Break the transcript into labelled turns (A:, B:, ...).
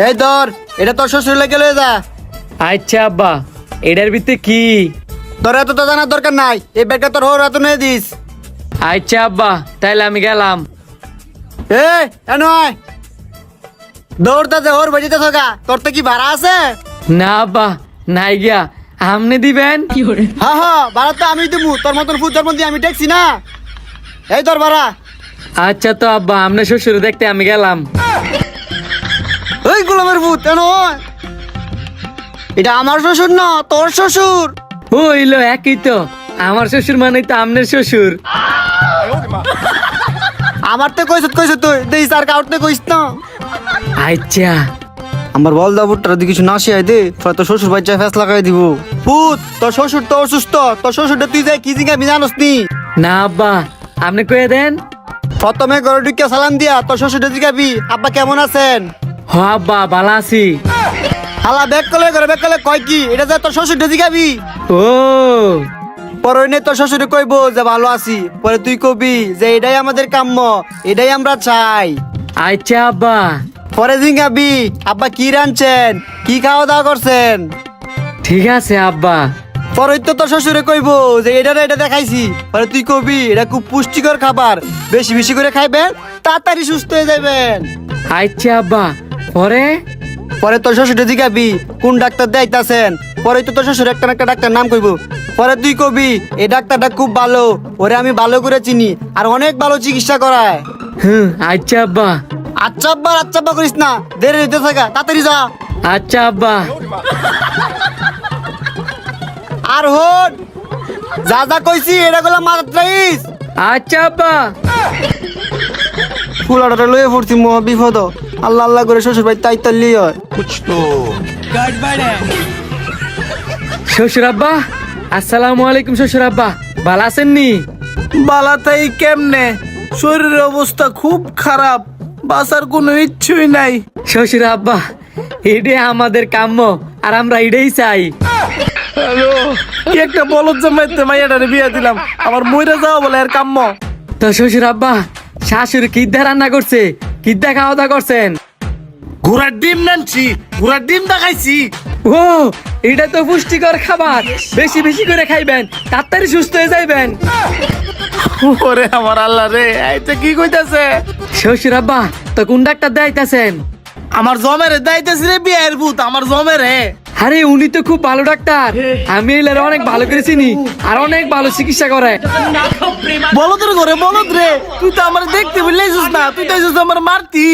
A: এই ধর, এটা তোর শ্বশুর লেগে লয়ে যা।
B: আচ্ছা আব্বা, এটার ভিতরে কি?
A: তোর এত তো জানার দরকার নাই, এই ব্যাগটা তোর হোর হাতে নিয়ে দিস।
B: আচ্ছা আব্বা, তাইলে আমি গেলাম।
A: নয় দৌড়তে যে হোর বেজিতে থাকা, তোর তো কি ভাড়া আছে?
B: না আব্বা, নাই গিয়া আমনে দিবেন।
A: হ্যাঁ ভাড়া তো আমি দিমু, তোর মতন ফুটার মধ্যে আমি ট্যাক্সি না। এই তোর ভাড়া।
B: আচ্ছা তো আব্বা, আমনে শ্বশুর দেখতে আমি গেলাম।
A: ওই গোলামের ভূত এটা আমার শ্বশুর না, তোর শ্বশুর।
B: হইলো একই তো, আমার শ্বশুর মানে তো আমনের শ্বশুর।
A: আমার তো কইছ তুই দেই আর কাউতে কইস না।
B: আচ্ছা
A: আমার বল দা বুটটা যদি কিছু না শিয়াই দে, ফলে তোর শ্বশুর বাচ্চা ফেস লাগাই দিব। ভূত, তোর শ্বশুর তো অসুস্থ, তোর শ্বশুরটা তুই যাই কি জিগা জানোস নি?
B: না আব্বা, আপনি কয়ে দেন।
A: প্রথমে ঘরে ঢুকে সালাম দিয়া তোর শ্বশুরটা জিগাবি আব্বা কেমন আছেন।
B: হ আব্বা, ভালো আছি।
A: হালা ব্যাগ কলে ঘরে ব্যাগ কলে কয় কি এটা যে তোর শ্বশুরটা জিগাবি।
B: ও
A: পরে নে তোর শ্বশুরে কইবো যে ভালো আছি, পরে তুই কবি যে এটাই আমাদের কাম্য, এটাই আমরা চাই।
B: আচ্ছা আব্বা।
A: পরে জিগাবি আব্বা কি রাঁধছেন, কি খাওয়া দাওয়া করছেন।
B: ঠিক আছে আব্বা।
A: পরে তো তোর শ্বশুরে কইবো যে এটা দেখাইছি, পরে তুই কবি এটা খুব পুষ্টিকর খাবার, বেশি বেশি করে খাইবেন, তাড়াতাড়ি সুস্থ হয়ে যাবেন।
B: আচ্ছা আব্বা। পরে
A: পরে তোর শ্বশুরে জিগাবি কোন ডাক্তার দেখাইতাছেন, পরে তো তোর শ্বশুর একটা না একটা ডাক্তার নাম কইবো। পরে তুই কবি এই ডাক্তারটা খুব ভালো, ওরে আমি ভালো করে চিনি, আর অনেক ভালো চিকিৎসা করায়।
B: আচ্ছা আব্বা।
A: আচ্ছা আব্বা করিস না, দেরি হইতে থাকা, তাড়াতাড়ি যা।
B: আচ্ছা আব্বা।
A: আর হন যা যা কইছি এটা গুলা মাথাত রাখিস।
B: আচ্ছা আব্বা।
A: ফুলাটা লয়ে পড়ছি মহা বিপদ, আল্লাহ আল্লাহ করে শ্বশুর ভাই তাই তাল্লি হয়।
B: শ্বশুর আব্বা, আসসালামু আলাইকুম। শ্বশুর আব্বা, ভালো আছেন নি?
C: বালাতাই কেমনে? শরীরের অবস্থা খুব খারাপ, বাঁচার কোনো ইচ্ছুই নাই।
B: শ্বশুর আব্বা, এটাই আমাদের কাম্য, আর আমরা এটাই চাই।
C: হ্যালো, কি একটা বলদ জমাইতে মাইয়াটারে বিয়া দিলাম, আমার মইরা যাওয়া বলে আর কাম্য।
B: তো শ্বশুর আব্বা, শাশুড়ি কিদ্দা রান্না করছে, কিদ্দা খাওয়া দাওয়া করছেন?
C: ঘোড়ার ডিম নানছি, ঘোড়ার ডিম দেখাইছি।
B: ও, এটা তো পুষ্টিকর খাবার, বেশি বেশি করে খাইবেন, তাড়াতাড়ি সুস্থ হয়ে যাইবেন।
C: ওরে আমার আল্লাহ রে, এইটা কি কইতাছে?
B: শ্বশুর আব্বা, তো কোন ডাক্তার দেখাইতেছেন?
C: আমার জমেরে দাইতেছি রে বিয়ের ভূত, আমার জমেরে।
B: আরে উনি তো খুব ভালো ডাক্তার, আমি এলার অনেক ভালো করে চিনি, আর অনেক ভালো চিকিৎসা করে।
C: বলদের ঘরে বলদ রে, তুই তো আমার দেখতে বললেছিস না, তুই তো আমার মারতি।